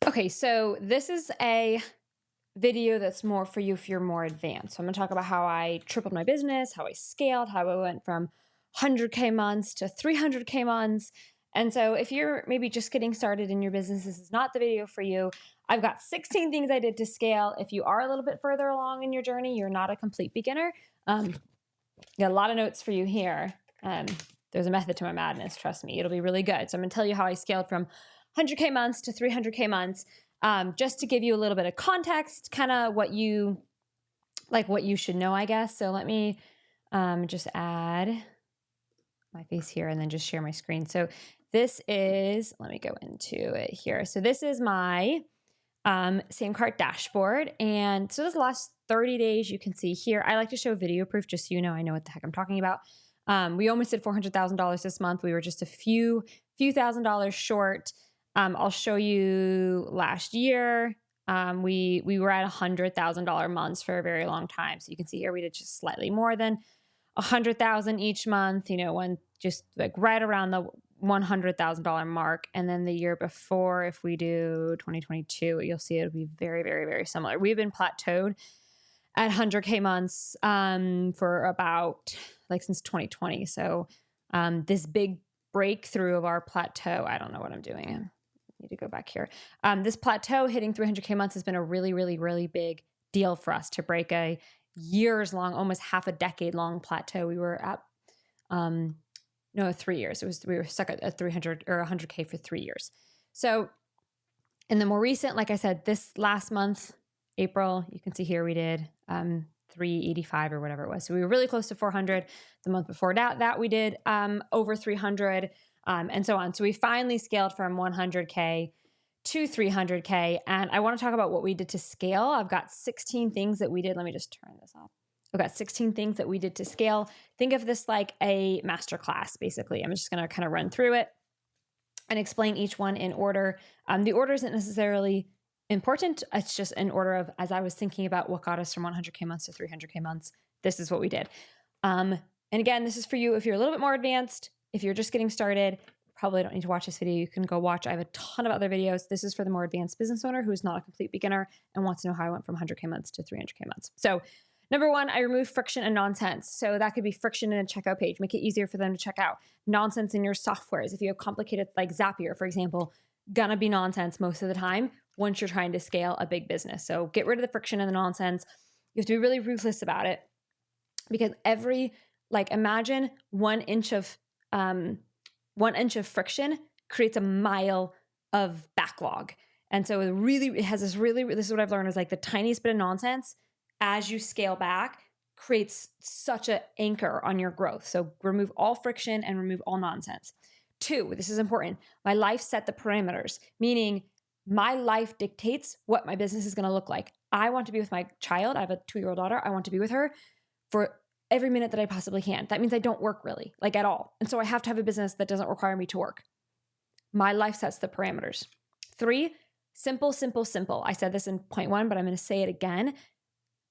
Okay, so this is a video that's more for you if you're more advanced. So I'm going to talk about how I tripled my business, how I scaled, how I went from 100K months to 300K months. And so if you're maybe just getting started in your business, this is not the video for you. I've got 16 things I did to scale. If you are a little bit further along in your journey, you're not a complete beginner. Got a lot of notes for you here. There's a method to my madness. Trust me, it'll be really good. So I'm going to tell you how I scaled from 100K months to 300K months, just to give you a little bit of context, kind of what you should know, I guess. So let me just add my face here and then just share my screen. So this is, let me go into it here. So this is my same cart dashboard. And so this last 30 days, you can see here, I like to show video proof just so you know I know what the heck I'm talking about. We almost did $400,000 this month. We were just a few $1,000s short. I'll show you last year. We were at $100,000 months for a very long time. So you can see here we did just slightly more than 100,000 each month, when just like right around the $100,000 mark. And then the year before, if we do 2022, you'll see it'll be very, very, very similar. We've been plateaued at 100K months for about since 2020. So this big breakthrough of our plateau, I don't know what I'm doing. I need to go back here. This plateau hitting 300K months has been a really, really, really big deal for us to break a years long, almost half a decade long plateau. We were at, 3 years. We were stuck at 300 or 100K for 3 years. So in the more recent, like I said, this last month, April, you can see here we did 385 or whatever it was. So we were really close to 400. The month before that we did over 300 and so on. So we finally scaled from 100K to 300K. And I want to talk about what we did to scale. I've got 16 things that we did. Let me just turn this off. I've got 16 things that we did to scale. Think of this like a masterclass, basically. I'm just going to kind of run through it and explain each one in order. The order isn't necessarily important. It's just in order of, as I was thinking about what got us from 100K months to 300K months, this is what we did. And again, this is for you if you're a little bit more advanced. If you're just getting started, probably don't need to watch this video. You can go watch. I have a ton of other videos. This is for the more advanced business owner who's not a complete beginner and wants to know how I went from 100K months to 300K months. So number one, I removed friction and nonsense. So that could be friction in a checkout page. Make it easier for them to check out. Nonsense in your softwares. If you have complicated, like Zapier, for example, gonna be nonsense most of the time once you're trying to scale a big business. So get rid of the friction and the nonsense. You have to be really ruthless about it because imagine 1 inch of friction creates a mile of backlog. And so it has this is what I've learned is like the tiniest bit of nonsense as you scale back creates such an anchor on your growth. So remove all friction and remove all nonsense. 2, this is important. My life set the parameters, meaning my life dictates what my business is going to look like. I want to be with my child. I have a 2-year-old daughter. I want to be with her for every minute that I possibly can. That means I don't work really, at all. And so I have to have a business that doesn't require me to work. My life sets the parameters. 3, simple, simple, simple. I said this in point 1, but I'm going to say it again.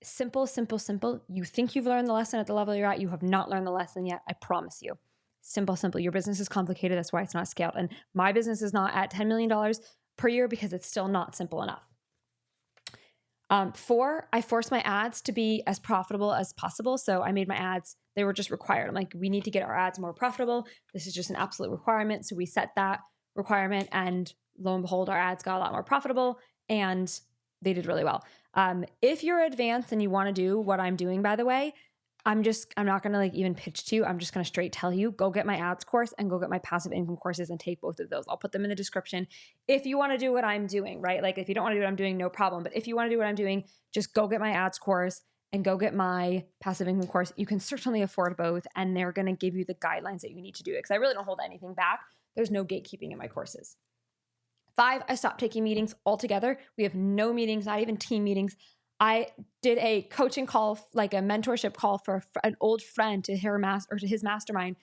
Simple, simple, simple. You think you've learned the lesson at the level you're at. You have not learned the lesson yet. I promise you. Simple, simple. Your business is complicated. That's why it's not scaled. And my business is not at $10 million per year because it's still not simple enough. 4, I forced my ads to be as profitable as possible. So I made my ads, they were just required. I'm like, we need to get our ads more profitable. This is just an absolute requirement. So we set that requirement and lo and behold, our ads got a lot more profitable and they did really well. If you're advanced and you want to do what I'm doing, by the way, I'm not going to even pitch to you. I'm just going to straight tell you, go get my ads course and go get my passive income courses and take both of those. I'll put them in the description. If you want to do what I'm doing, right? If you don't want to do what I'm doing, no problem. But if you want to do what I'm doing, just go get my ads course and go get my passive income course. You can certainly afford both and they're going to give you the guidelines that you need to do it because I really don't hold anything back. There's no gatekeeping in my courses. 5, I stopped taking meetings altogether. We have no meetings, not even team meetings. I did a coaching call, like a mentorship call for an old friend to his mastermind.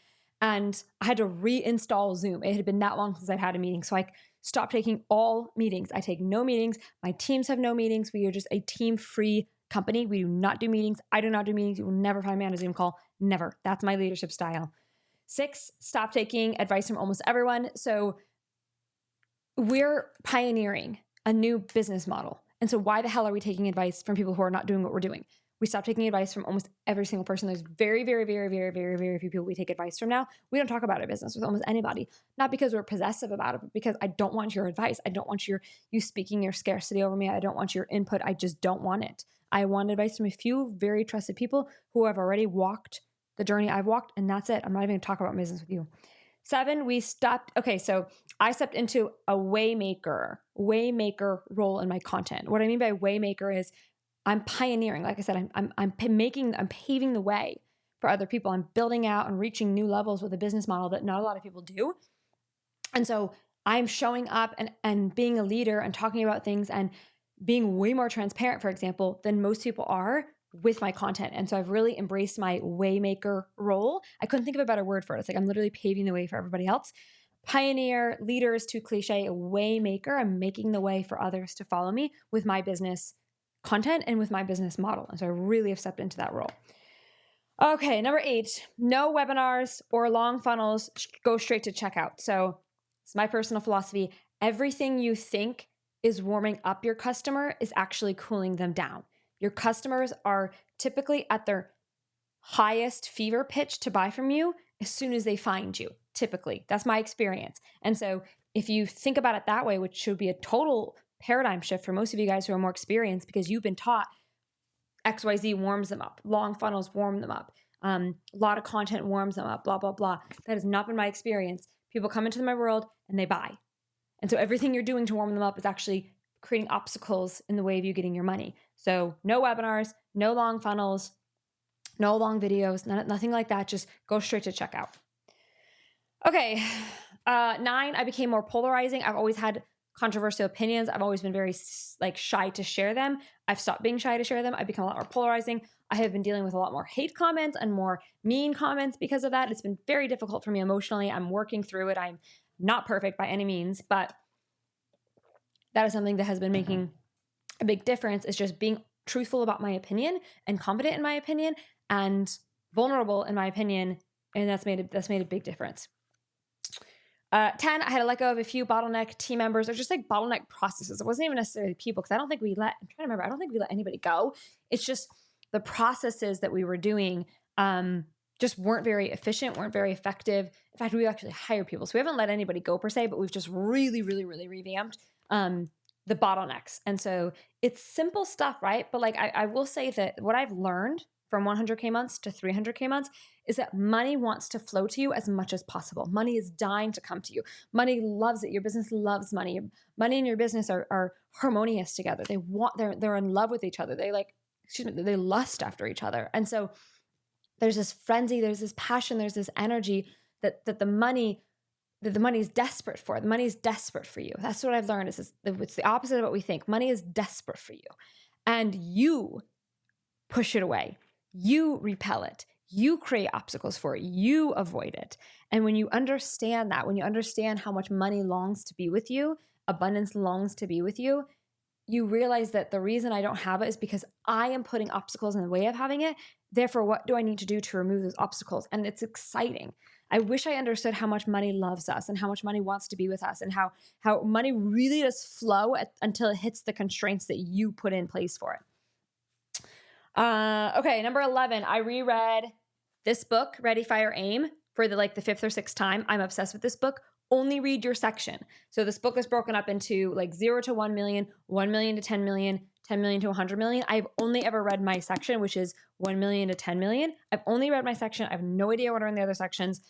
And I had to reinstall Zoom. It had been that long since I'd had a meeting. So I stopped taking all meetings. I take no meetings. My teams have no meetings. We are just a team-free company. We do not do meetings. I do not do meetings. You will never find me on a Zoom call. Never. That's my leadership style. 6, stop taking advice from almost everyone. So we're pioneering. a new business model. And so why the hell are we taking advice from people who are not doing what we're doing? We stopped taking advice from almost every single person. There's very, very, very, very, very, very few people we take advice from now. We don't talk about our business with almost anybody, not because we're possessive about it, but because I don't want your advice. I don't want you speaking your scarcity over me. I don't want your input. I just don't want it. I want advice from a few very trusted people who have already walked the journey I've walked, and that's it. I'm not even going to talk about business with you. 7, we stopped. Okay, so I stepped into a waymaker role in my content. What I mean by waymaker is I'm pioneering. Like I said, I'm paving the way for other people. I'm building out and reaching new levels with a business model that not a lot of people do. And so I'm showing up and being a leader and talking about things and being way more transparent, for example, than most people are with my content. And so I've really embraced my waymaker role. I couldn't think of a better word for it. It's like I'm literally paving the way for everybody else. Pioneer, leader is too cliche, a waymaker. I'm making the way for others to follow me with my business content and with my business model. And so I really have stepped into that role. Okay, number 8, no webinars or long funnels, go straight to checkout. So it's my personal philosophy. Everything you think is warming up your customer is actually cooling them down. Your customers are typically at their highest fever pitch to buy from you as soon as they find you, typically. That's my experience. And so if you think about it that way, which should be a total paradigm shift for most of you guys who are more experienced because you've been taught XYZ warms them up, long funnels warm them up, a lot of content warms them up, blah, blah, blah. That has not been my experience. People come into my world and they buy. And so everything you're doing to warm them up is actually creating obstacles in the way of you getting your money. So no webinars, no long funnels, no long videos, nothing like that. Just go straight to checkout. Okay. 9, I became more polarizing. I've always had controversial opinions. I've always been very shy to share them. I've stopped being shy to share them. I've become a lot more polarizing. I have been dealing with a lot more hate comments and more mean comments because of that. It's been very difficult for me emotionally. I'm working through it. I'm not perfect by any means, but that is something that has been making a big difference, is just being truthful about my opinion and confident in my opinion and vulnerable in my opinion. And that's made a big difference. 10, I had to let go of a few bottleneck team members or just like bottleneck processes. It wasn't even necessarily people, because I don't think we let anybody go. It's just the processes that we were doing just weren't very efficient, weren't very effective. In fact, we actually hired people. So we haven't let anybody go per se, but we've just really, really, really revamped the bottlenecks. And so it's simple stuff, right? But like I will say that what I've learned from 100K months to 300K months is that money wants to flow to you as much as possible. Money is dying to come to you. Money loves it. Your business loves money. Money and your business are harmonious together. They're in love with each other. They lust after each other. And so there's this frenzy, there's this passion, there's this energy that the money is desperate for. The money is desperate for you. That's what I've learned. It's the opposite of what we think. Money is desperate for you. And you push it away. You repel it. You create obstacles for it. You avoid it. And when you understand that, when you understand how much money longs to be with you, abundance longs to be with you, you realize that the reason I don't have it is because I am putting obstacles in the way of having it. Therefore, what do I need to do to remove those obstacles? And it's exciting. I wish I understood how much money loves us and how much money wants to be with us and how money really does flow until it hits the constraints that you put in place for it. Okay, number 11, I reread this book, Ready, Fire, Aim, for the 5th or 6th time. I'm obsessed with this book. Only read your section. So this book is broken up into 0 to 1 million, 1 million to 10 million, 10 million to 100 million. I've only ever read my section, which is 1 million to 10 million. I've only read my section. I have no idea what are in the other sections.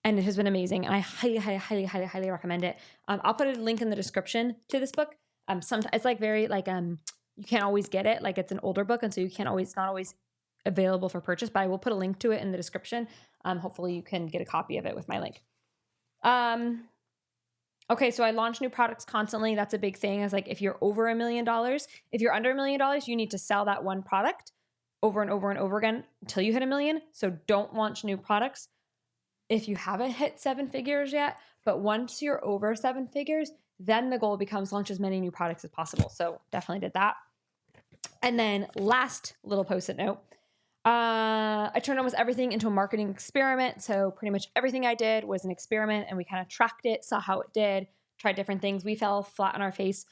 And it has been amazing. And I highly, highly, highly, highly, highly recommend it. I'll put a link in the description to this book. Sometimes it's very you can't always get it. It's an older book. And so it's not always available for purchase, but I will put a link to it in the description. Hopefully you can get a copy of it with my link. Okay, so I launch new products constantly. That's a big thing. Is if you're over $1 million, if you're under $1 million, you need to sell that one product over and over and over again until you hit $1 million. So don't launch new products if you haven't hit 7 figures yet. But once you're over 7 figures, then the goal becomes launch as many new products as possible. So definitely did that. And then last little post-it note, I turned almost everything into a marketing experiment. So pretty much everything I did was an experiment, and we kind of tracked it, saw how it did, tried different things. We fell flat on our face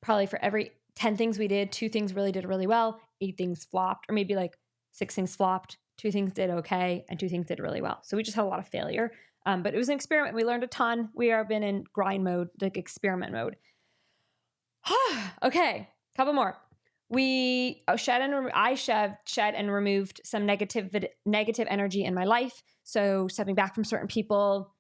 probably for every 10 things we did, 2 things really did really well, 8 things flopped, or maybe like 6 things flopped, 2 things did okay, and 2 things did really well. So we just had a lot of failure. But it was an experiment. We learned a ton. We have been in grind mode, like experiment mode. Okay, couple more. I shed and removed some negative energy in my life. So stepping back from certain people,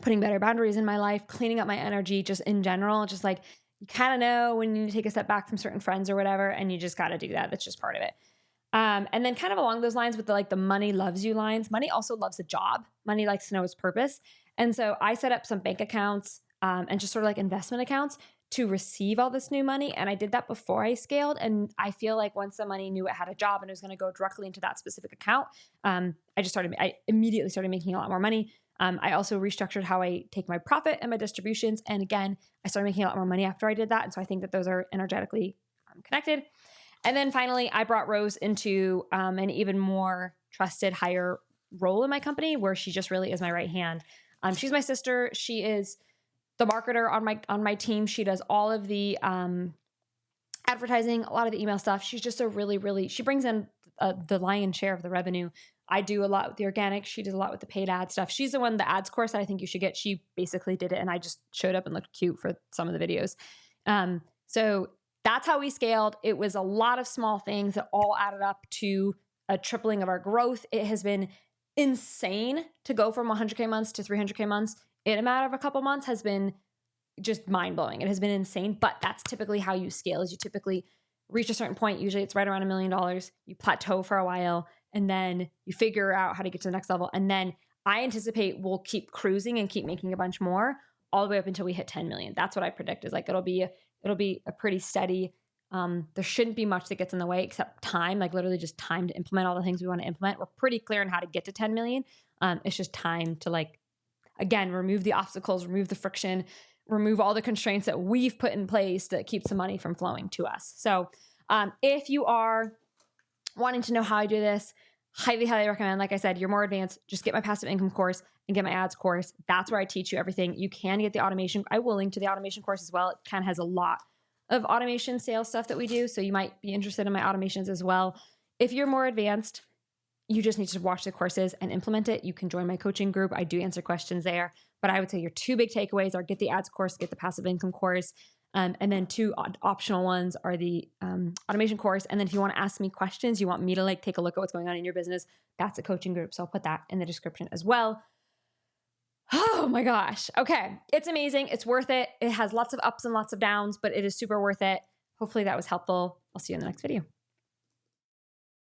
putting better boundaries in my life, cleaning up my energy just in general, just like you kind of know when you need to take a step back from certain friends or whatever, and you just got to do that. That's just part of it. And then kind of along those lines with the money loves you lines, money also loves a job. Money likes to know its purpose. And so I set up some bank accounts and just sort of like investment accounts to receive all this new money. And I did that before I scaled. And I feel like once the money knew it had a job and it was going to go directly into that specific account, I immediately started making a lot more money. I also restructured how I take my profit and my distributions. And again, I started making a lot more money after I did that. And so I think that those are energetically connected. And then finally, I brought Rose into an even more trusted, higher role in my company where she just really is my right hand. She's my sister. She is the marketer on my team. She does all of the advertising, a lot of the email stuff. She's just she brings in the lion's share of the revenue. I do a lot with the organic. She does a lot with the paid ad stuff. She's the one, the ads course that I think you should get. She basically did it and I just showed up and looked cute for some of the videos. So that's how we scaled. It was a lot of small things that all added up to a tripling of our growth. It has been insane to go from 100K months to 300K months in a matter of a couple months has been just mind blowing. It has been insane, but that's typically how you scale is you typically reach a certain point. Usually it's right around $1 million. You plateau for a while and then you figure out how to get to the next level. And then I anticipate we'll keep cruising and keep making a bunch more all the way up until we hit 10 million. That's what I predict is like, it'll be a pretty steady, there shouldn't be much that gets in the way except time, like literally just time to implement all the things we want to implement. We're pretty clear on how to get to 10 million. It's just time to like, again, remove the obstacles, remove the friction, remove all the constraints that we've put in place that keeps the money from flowing to us. So if you are wanting to know how I do this, highly, highly recommend. Like I said, you're more advanced. Just get my passive income course and get my ads course. That's where I teach you everything. You can get the automation. I will link to the automation course as well. It kind of has a lot of automation sales stuff that we do. So you might be interested in my automations as well. If you're more advanced, you just need to watch the courses and implement it. You can join my coaching group. I do answer questions there. But I would say your 2 big takeaways are get the ads course, get the passive income course. And then 2 optional ones are the automation course. And then if you want to ask me questions, you want me to like take a look at what's going on in your business, that's a coaching group. So I'll put that in the description as well. Oh my gosh. Okay. It's amazing. It's worth it. It has lots of ups and lots of downs, but it is super worth it. Hopefully that was helpful. I'll see you in the next video.